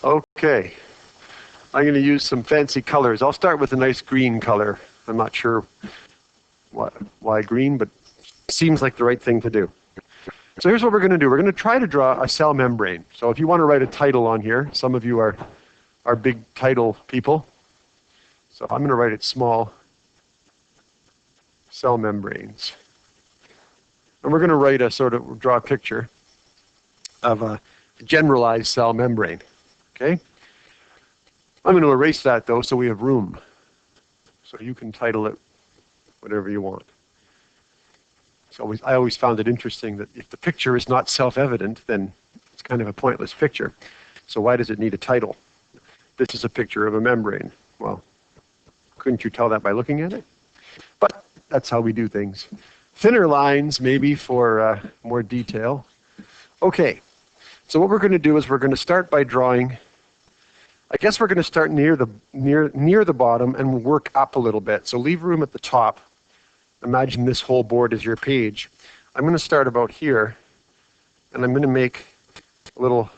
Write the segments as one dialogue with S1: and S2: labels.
S1: Okay, I'm going to use some fancy colors. I'll start with a nice green color. I'm not sure why green, but it seems like the right thing to do. So here's what we're going to do. We're going to try to draw a cell membrane. So if you want to write a title on here, some of you are big title people. So I'm going to write it small, cell membranes. And we're going to write draw a picture of a generalized cell membrane. Okay? I'm going to erase that though so we have room. So you can title it whatever you want. I always found it interesting that if the picture is not self-evident, then it's kind of a pointless picture. So why does it need a title? This is a picture of a membrane. Well, couldn't you tell that by looking at it? But that's how we do things. Thinner lines, maybe for more detail. Okay, so what we're going to do is we're going to start by drawing. I guess we're going to start near the bottom and work up a little bit. So leave room at the top. Imagine this whole board is your page. I'm going to start about here, and I'm going to make little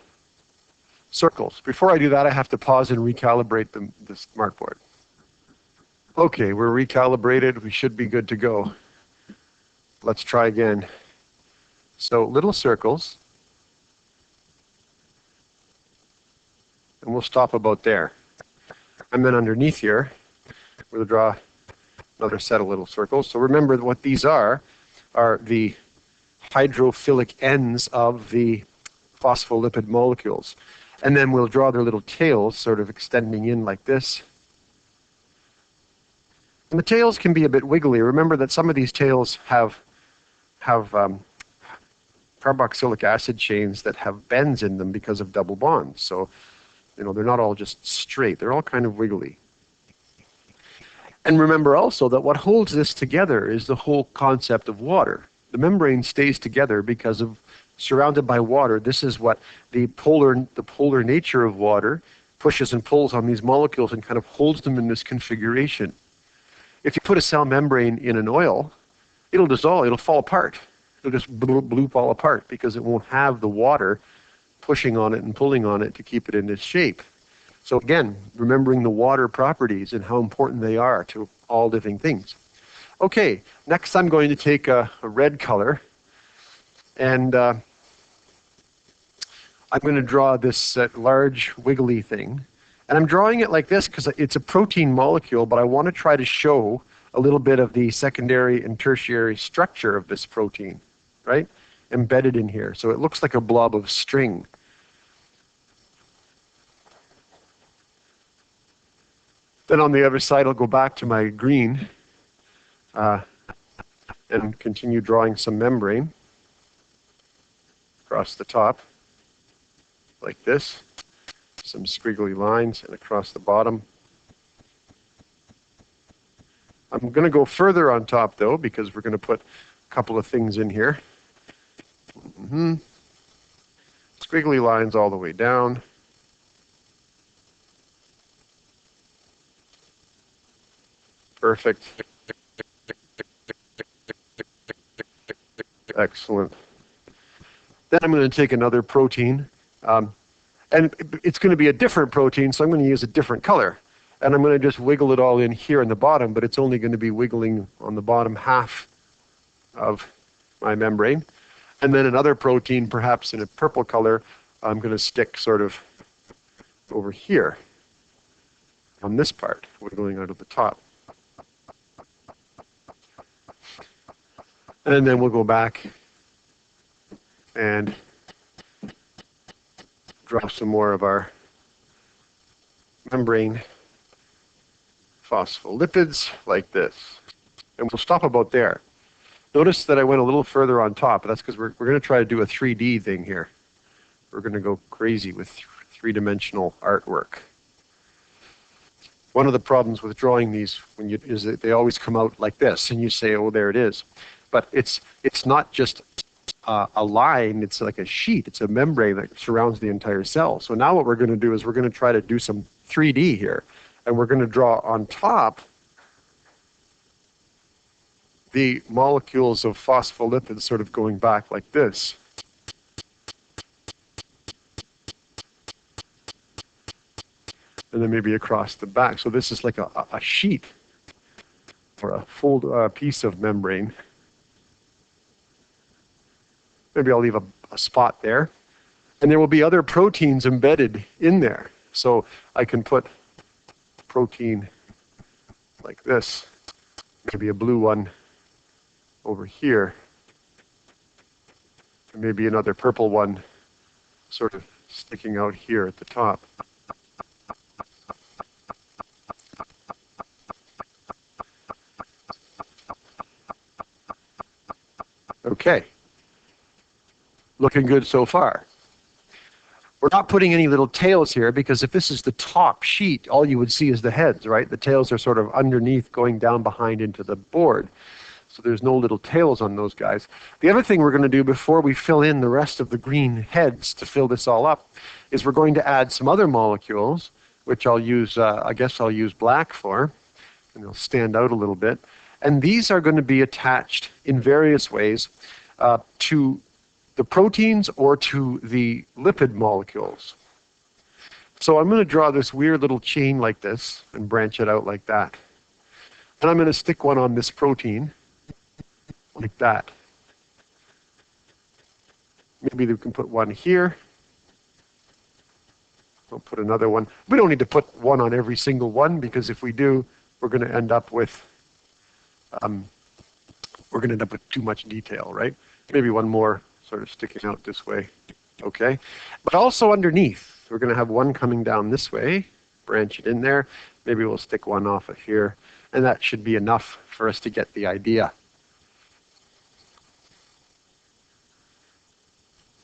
S1: circles. Before I do that, I have to pause and recalibrate the smartboard. Okay, we're recalibrated. We should be good to go. Let's try again. So little circles, and we'll stop about there. And then underneath here, we'll draw another set of little circles. So remember what these are the hydrophilic ends of the phospholipid molecules. And then we'll draw their little tails sort of extending in like this. And the tails can be a bit wiggly. Remember that some of these tails have carboxylic acid chains that have bends in them because of double bonds. So, they're not all just straight. They're all kind of wiggly. And remember also that what holds this together is the whole concept of water. The membrane stays together because of surrounded by water. This is what the polar nature of water pushes and pulls on these molecules and kind of holds them in this configuration. If you put a cell membrane in an oil, it'll dissolve, it'll fall apart. It'll just bloop all apart because it won't have the water pushing on it and pulling on it to keep it in this shape. So again, remembering the water properties and how important they are to all living things. Okay, next I'm going to take a red color, and I'm going to draw this large wiggly thing. And I'm drawing it like this because it's a protein molecule, but I want to try to show a little bit of the secondary and tertiary structure of this protein, right? Embedded in here. So it looks like a blob of string. Then on the other side, I'll go back to my green and continue drawing some membrane across the top, like this. Some squiggly lines, and across the bottom. I'm going to go further on top, though, because we're going to put a couple of things in here. Squiggly lines all the way down. Perfect. Excellent. Then I'm going to take another protein, and it's going to be a different protein, so I'm going to use a different color. And I'm going to just wiggle it all in here in the bottom, but it's only going to be wiggling on the bottom half of my membrane. And then another protein, perhaps in a purple color, I'm going to stick sort of over here on this part, wiggling out of the top. And then we'll go back and draw some more of our membrane phospholipids like this. And we'll stop about there. Notice that I went a little further on top. That's because we're going to try to do a 3D thing here. We're going to go crazy with three-dimensional artwork. One of the problems with drawing these is that they always come out like this, and you say, oh, there it is. But it's not just a line, it's like a sheet. It's a membrane that surrounds the entire cell. So now what we're going to do is we're going to try to do some 3D here. And we're going to draw on top the molecules of phospholipids sort of going back like this. and then maybe across the back. So this is like a sheet or a fold piece of membrane. Maybe I'll leave a spot there. And there will be other proteins embedded in there. So I can put protein like this, maybe a blue one over here, and maybe another purple one sort of sticking out here at the top. Okay. Looking good so far. We're not putting any little tails here because if this is the top sheet, all you would see is the heads, right? The tails are sort of underneath going down behind into the board. So there's no little tails on those guys. The other thing we're going to do before we fill in the rest of the green heads to fill this all up is we're going to add some other molecules, which I'll use, I guess I'll use black for, and they'll stand out a little bit. And these are going to be attached in various ways to the proteins or to the lipid molecules. So I'm going to draw this weird little chain like this and branch it out like that. And I'm going to stick one on this protein like that. Maybe we can put one here. We'll put another one. We don't need to put one on every single one because if we do, we're going to end up with too much detail, right? Maybe one more sort of sticking out this way, okay? But also underneath, we're going to have one coming down this way, branch it in there. Maybe we'll stick one off of here, and that should be enough for us to get the idea.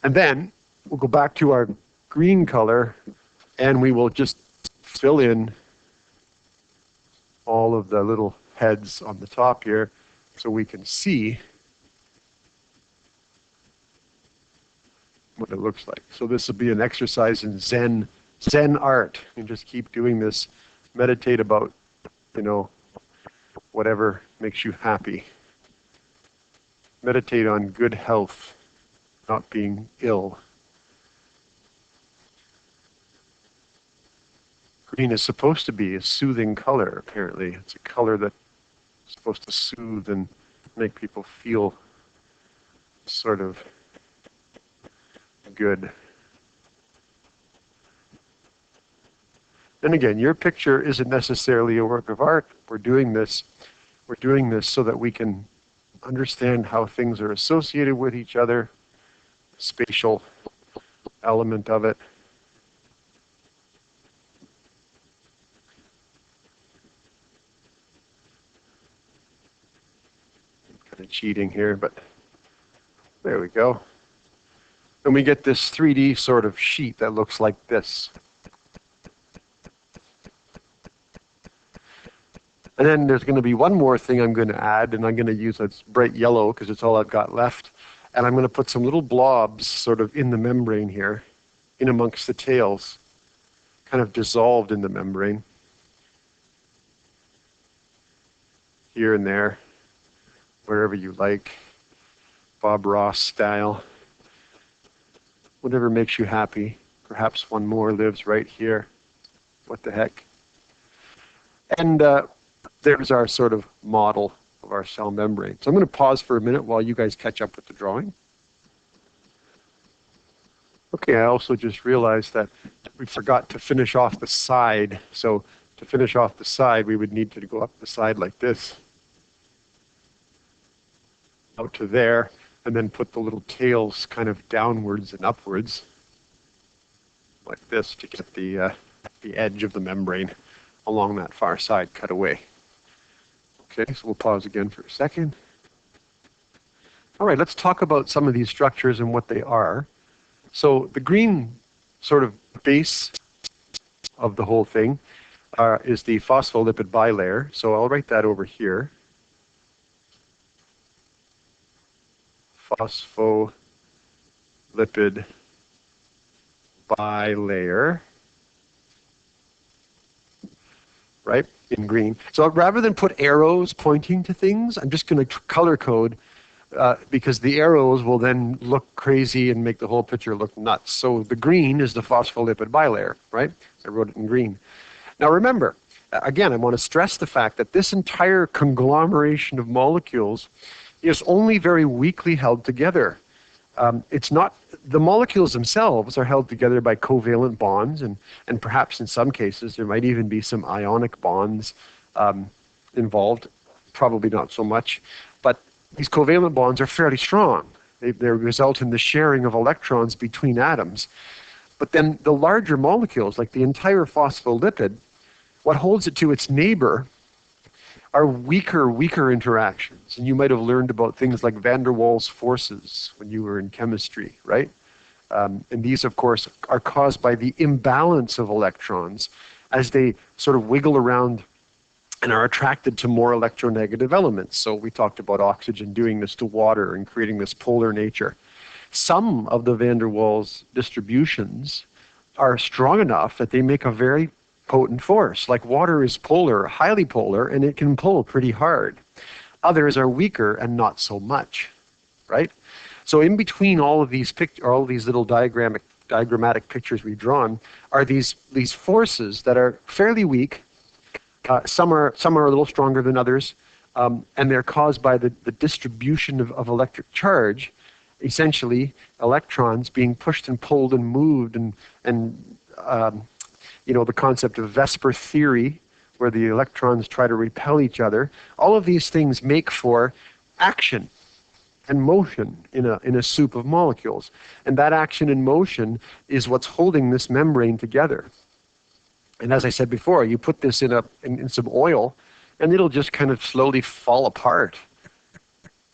S1: And then we'll go back to our green color, and we will just fill in all of the little heads on the top here so we can see what it looks like. So this will be an exercise in Zen art. You just keep doing this. Meditate about, whatever makes you happy. Meditate on good health, not being ill. Green is supposed to be a soothing color, apparently. It's a color that's supposed to soothe and make people feel sort of good. And again, your picture isn't necessarily a work of art. We're doing this so that we can understand how things are associated with each other, spatial element of it. Kind of cheating here, but there we go. And we get this 3D sort of sheet that looks like this. And then there's going to be one more thing I'm going to add, and I'm going to use a bright yellow because it's all I've got left. And I'm going to put some little blobs sort of in the membrane here, in amongst the tails, kind of dissolved in the membrane. Here and there, wherever you like, Bob Ross style. Whatever makes you happy. Perhaps one more lives right here. What the heck? And there's our sort of model of our cell membrane. So I'm going to pause for a minute while you guys catch up with the drawing. Okay, I also just realized that we forgot to finish off the side. So to finish off the side, we would need to go up the side like this, out to there, and then put the little tails kind of downwards and upwards like this to get the edge of the membrane along that far side cut away. Okay, so we'll pause again for a second. All right, let's talk about some of these structures and what they are. So the green sort of base of the whole thing is the phospholipid bilayer. So I'll write that over here. Phospholipid bilayer, right, in green. So rather than put arrows pointing to things, I'm just going to color code because the arrows will then look crazy and make the whole picture look nuts. So the green is the phospholipid bilayer, right? I wrote it in green. Now remember, again, I want to stress the fact that this entire conglomeration of molecules is only very weakly held together. It's not, the molecules themselves are held together by covalent bonds, and perhaps in some cases there might even be some ionic bonds involved, probably not so much, but these covalent bonds are fairly strong. They result in the sharing of electrons between atoms. But then the larger molecules, like the entire phospholipid, what holds it to its neighbor are weaker interactions. And you might have learned about things like van der Waals forces when you were in chemistry, right? And these, of course, are caused by the imbalance of electrons as they sort of wiggle around and are attracted to more electronegative elements. So we talked about oxygen doing this to water and creating this polar nature. Some of the van der Waals distributions are strong enough that they make a very potent force. Like water is polar, highly polar, and it can pull pretty hard. Others are weaker and not so much, right? So in between all of these little diagrammatic pictures we've drawn are these forces that are fairly weak. Some are a little stronger than others, and they're caused by the distribution of electric charge, essentially electrons being pushed and pulled and moved, and the concept of Vesper theory, where the electrons try to repel each other. All of these things make for action and motion in a soup of molecules. And that action and motion is what's holding this membrane together. And as I said before, you put this in some oil, and it'll just kind of slowly fall apart.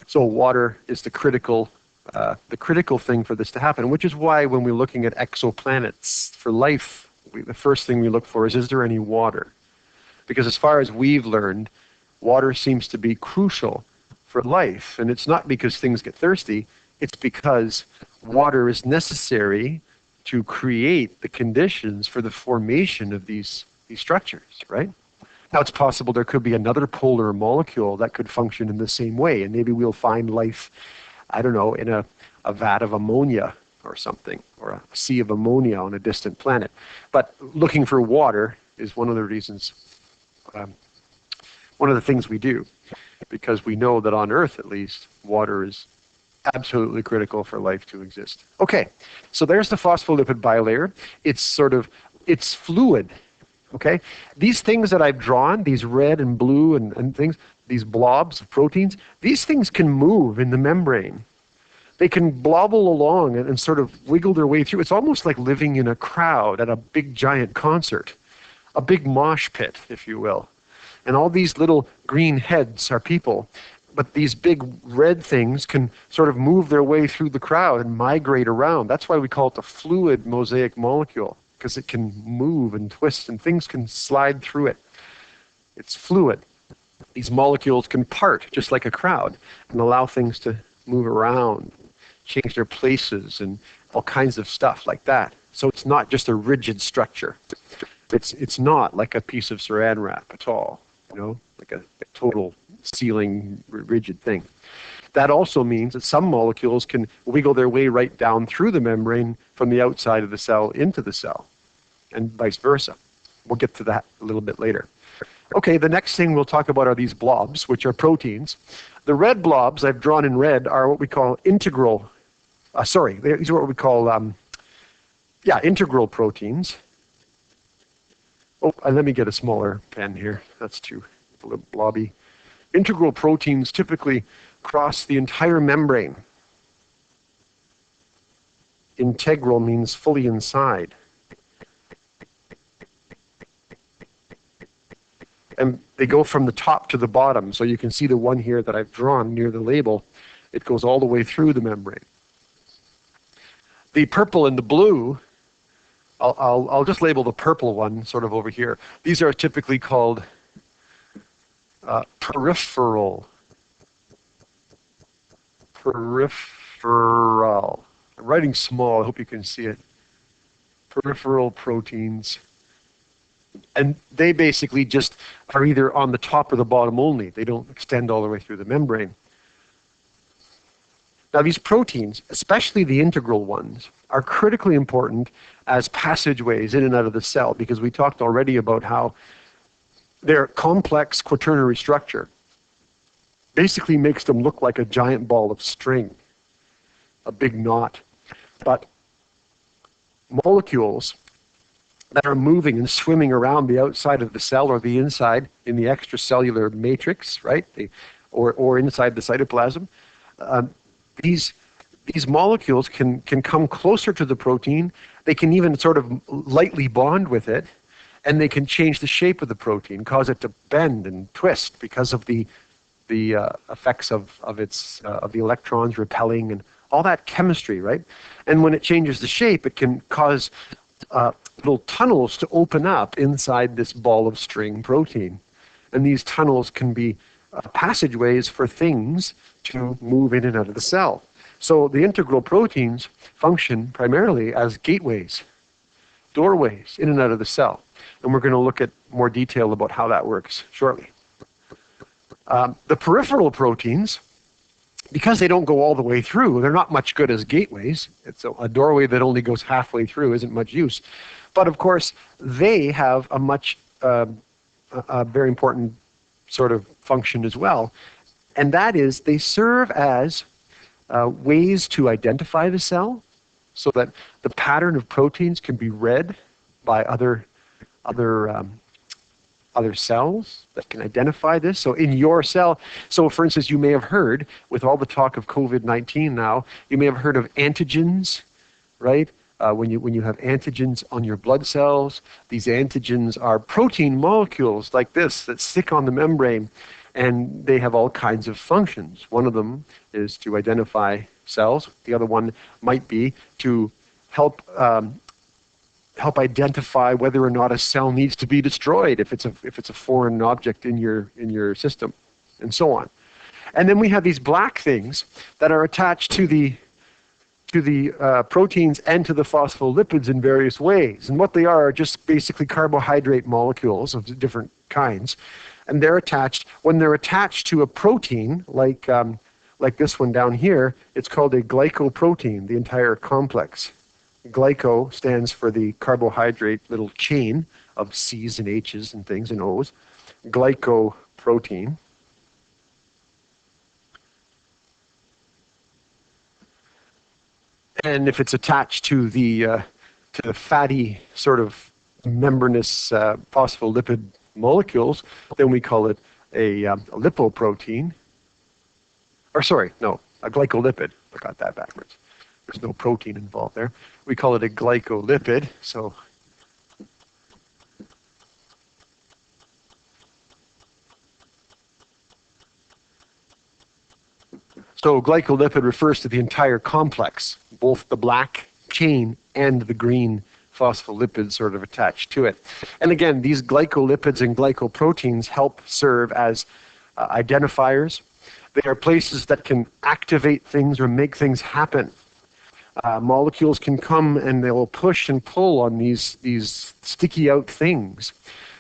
S1: So water is the critical thing for this to happen, which is why when we're looking at exoplanets for life, the first thing we look for is there any water? Because as far as we've learned, water seems to be crucial for life. And it's not because things get thirsty, it's because water is necessary to create the conditions for the formation of these structures, right? Now it's possible there could be another polar molecule that could function in the same way, and maybe we'll find life, I don't know, in a vat of ammonia or something, or a sea of ammonia on a distant planet. But looking for water is one of the reasons, one of the things we do, because we know that on Earth, at least, water is absolutely critical for life to exist. Okay, so there's the phospholipid bilayer. It's fluid, okay? These things that I've drawn, these red and blue and things, these blobs of proteins, these things can move in the membrane. They can blobble along and sort of wiggle their way through. It's almost like living in a crowd at a big giant concert, a big mosh pit, if you will. And all these little green heads are people, but these big red things can sort of move their way through the crowd and migrate around. That's why we call it the fluid mosaic molecule, because it can move and twist and things can slide through it. It's fluid. These molecules can part just like a crowd and allow things to move around, change their places, and all kinds of stuff like that. So it's not just a rigid structure. It's not like a piece of saran wrap at all, like a total sealing rigid thing. That also means that some molecules can wiggle their way right down through the membrane from the outside of the cell into the cell, and vice versa. We'll get to that a little bit later. Okay, the next thing we'll talk about are these blobs, which are proteins. The red blobs I've drawn in red are what we call these are what we call integral proteins. Oh, and let me get a smaller pen here. That's too blobby. Integral proteins typically cross the entire membrane. Integral means fully inside. And they go from the top to the bottom. So you can see the one here that I've drawn near the label. It goes all the way through the membrane. The purple and the blue, I'll just label the purple one sort of over here. These are typically called peripheral. I'm writing small, I hope you can see it. Peripheral proteins. And they basically just are either on the top or the bottom only. They don't extend all the way through the membrane. Now, these proteins, especially the integral ones, are critically important as passageways in and out of the cell, because we talked already about how their complex quaternary structure basically makes them look like a giant ball of string, a big knot. But molecules that are moving and swimming around the outside of the cell or the inside in the extracellular matrix, right? Or inside the cytoplasm, these molecules can come closer to the protein. They can even sort of lightly bond with it, and they can change the shape of the protein, cause it to bend and twist because of the effects of the electrons repelling and all that chemistry, right? And when it changes the shape, it can cause little tunnels to open up inside this ball of string protein, and these tunnels can be passageways for things to move in and out of the cell. So the integral proteins function primarily as gateways, doorways in and out of the cell. And we're going to look at more detail about how that works shortly. The peripheral proteins, because they don't go all the way through, they're not much good as gateways. It's a doorway that only goes halfway through isn't much use. But of course, they have a much, a very important sort of function as well. And that is they serve as ways to identify the cell so that the pattern of proteins can be read by other cells that can identify this. So in your cell, so for instance, you may have heard, with all the talk of COVID-19 now, you may have heard of antigens, right? When you have antigens on your blood cells, these antigens are protein molecules like this that stick on the membrane, and they have all kinds of functions. One of them is to identify cells. The other one might be to help identify whether or not a cell needs to be destroyed if it's a foreign object in your system, and so on. And then we have these black things that are attached to the proteins and to the phospholipids in various ways. And what they are just basically carbohydrate molecules of different kinds. And they're attached, when they're attached to a protein, like this one down here, it's called a glycoprotein, the entire complex. Glyco stands for the carbohydrate little chain of C's and H's and things and O's. Glycoprotein. And if it's attached to the fatty sort of membranous phospholipid molecules, then we call it a lipoprotein. Or sorry, no, a glycolipid. I got that backwards. There's no protein involved there. We call it a glycolipid. So glycolipid refers to the entire complex, both the black chain and the green phospholipids sort of attached to it. And again, these glycolipids and glycoproteins help serve as identifiers. They are places that can activate things or make things happen. Molecules can come and they will push and pull on these sticky out things,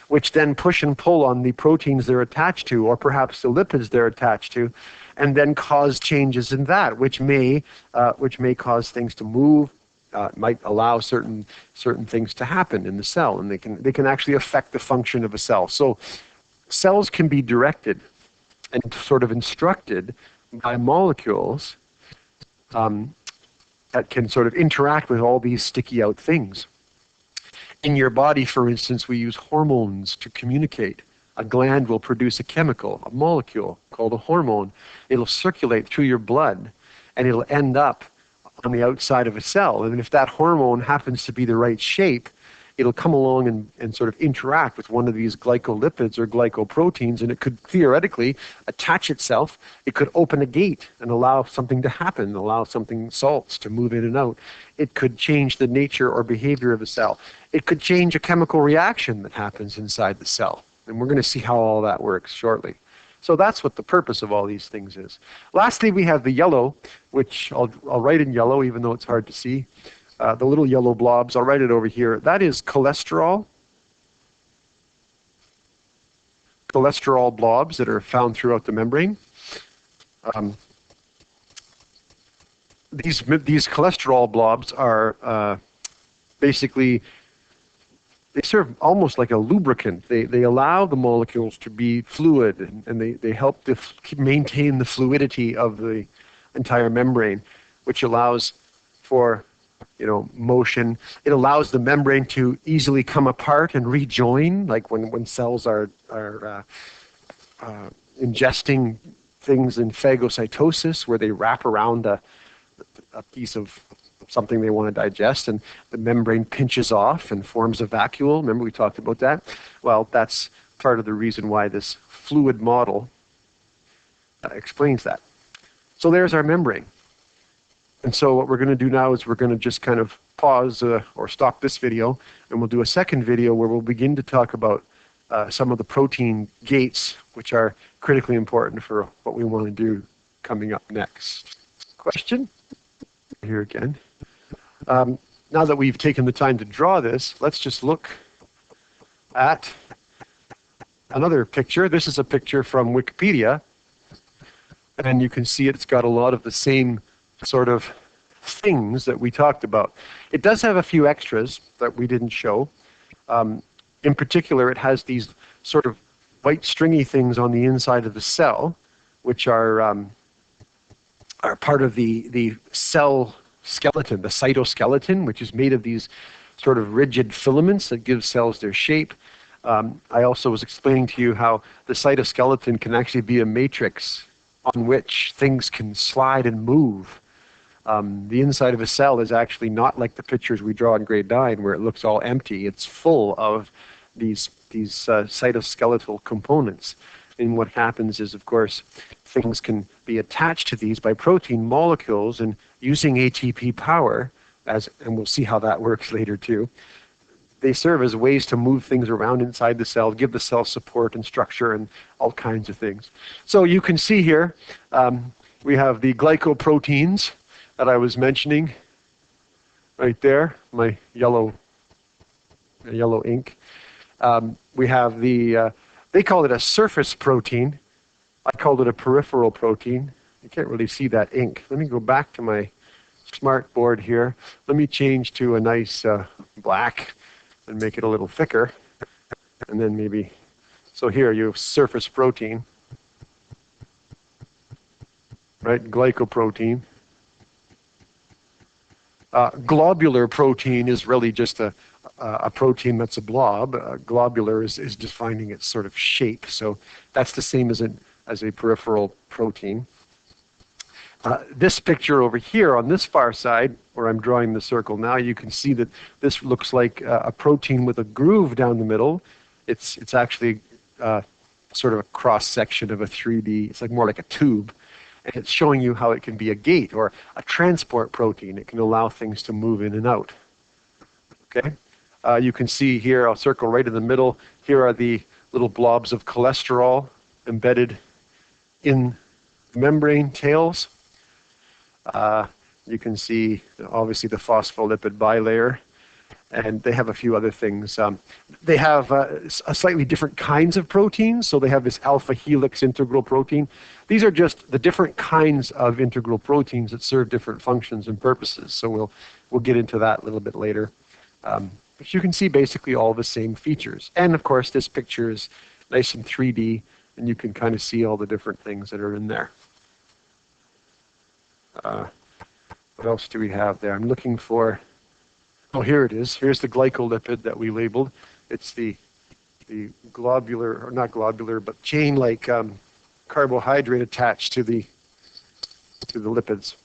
S1: which then push and pull on the proteins they're attached to, or perhaps the lipids they're attached to, and then cause changes in that, which may cause things to move, might allow certain things to happen in the cell, and they can actually affect the function of a cell. So cells can be directed and sort of instructed by molecules that can sort of interact with all these sticky out things. In your body, for instance, we use hormones to communicate. A gland will produce a chemical, a molecule called a hormone. It'll circulate through your blood, and it'll end up on the outside of a cell. And if that hormone happens to be the right shape, it'll come along and sort of interact with one of these glycolipids or glycoproteins, and it could theoretically attach itself. It could open a gate and allow something to happen, allow salts to move in and out. It could change the nature or behavior of a cell. It could change a chemical reaction that happens inside the cell. And we're going to see how all that works shortly. So that's what the purpose of all these things is. Lastly, we have the yellow, which I'll write in yellow, even though it's hard to see. The little yellow blobs, I'll write it over here. That is cholesterol. Cholesterol blobs that are found throughout the membrane. these cholesterol blobs are basically, they serve almost like a lubricant. They allow the molecules to be fluid, and they help to maintain the fluidity of the entire membrane, which allows for, motion. It allows the membrane to easily come apart and rejoin, like when cells are ingesting things in phagocytosis, where they wrap around a piece of something they want to digest, and the membrane pinches off and forms a vacuole. Remember we talked about that? Well, that's part of the reason why this fluid model explains that. So there's our membrane. And so what we're going to do now is we're going to just kind of pause or stop this video, and we'll do a second video where we'll begin to talk about some of the protein gates, which are critically important for what we want to do coming up next. Question? Here again. Now that we've taken the time to draw this, let's just look at another picture. This is a picture from Wikipedia, and you can see it's got a lot of the same sort of things that we talked about. It does have a few extras that we didn't show. In particular, it has these sort of white stringy things on the inside of the cell, which are part of the cell skeleton, the cytoskeleton, which is made of these sort of rigid filaments that give cells their shape. I also was explaining to you how the cytoskeleton can actually be a matrix on which things can slide and move. The inside of a cell is actually not like the pictures we draw in grade 9 where it looks all empty. It's full of these cytoskeletal components. And what happens is, of course, things can be attached to these by protein molecules, and using ATP power, and we'll see how that works later too, they serve as ways to move things around inside the cell, give the cell support and structure and all kinds of things. So you can see here, we have the glycoproteins that I was mentioning right there, my yellow ink. We have they call it a surface protein. I called it a peripheral protein. You can't really see that ink. Let me go back to my smart board here. Let me change to a nice black and make it a little thicker. And then maybe, so here you have surface protein, right? Glycoprotein. Globular protein is really just a protein that's a blob. Globular is defining its sort of shape. So that's the same as a peripheral protein. This picture over here on this far side, where I'm drawing the circle now, you can see that this looks like a protein with a groove down the middle. It's actually sort of a cross section of a 3D. It's like more like a tube. And it's showing you how it can be a gate or a transport protein. It can allow things to move in and out. Okay? You can see here, I'll circle right in the middle. Here are the little blobs of cholesterol embedded in membrane tails. You can see, obviously, the phospholipid bilayer. And they have a few other things. They have slightly different kinds of proteins. So they have this alpha helix integral protein. These are just the different kinds of integral proteins that serve different functions and purposes. So we'll get into that a little bit later. But you can see basically all the same features. And of course, this picture is nice and 3D, and you can kind of see all the different things that are in there. What else do we have there? I'm looking for... Oh, here it is. Here's the glycolipid that we labeled. It's the globular, or not globular, but chain-like carbohydrate attached to the lipids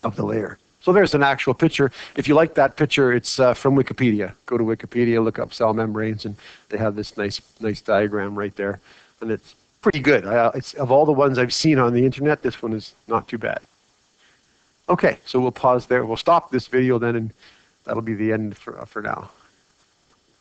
S1: of the layer. So there's an actual picture. If you like that picture, it's from Wikipedia. Go to Wikipedia, look up cell membranes, and they have this nice diagram right there. And it's pretty good. It's, of all the ones I've seen on the internet, this one is not too bad. Okay, so we'll pause there. We'll stop this video then, and that'll be the end for now.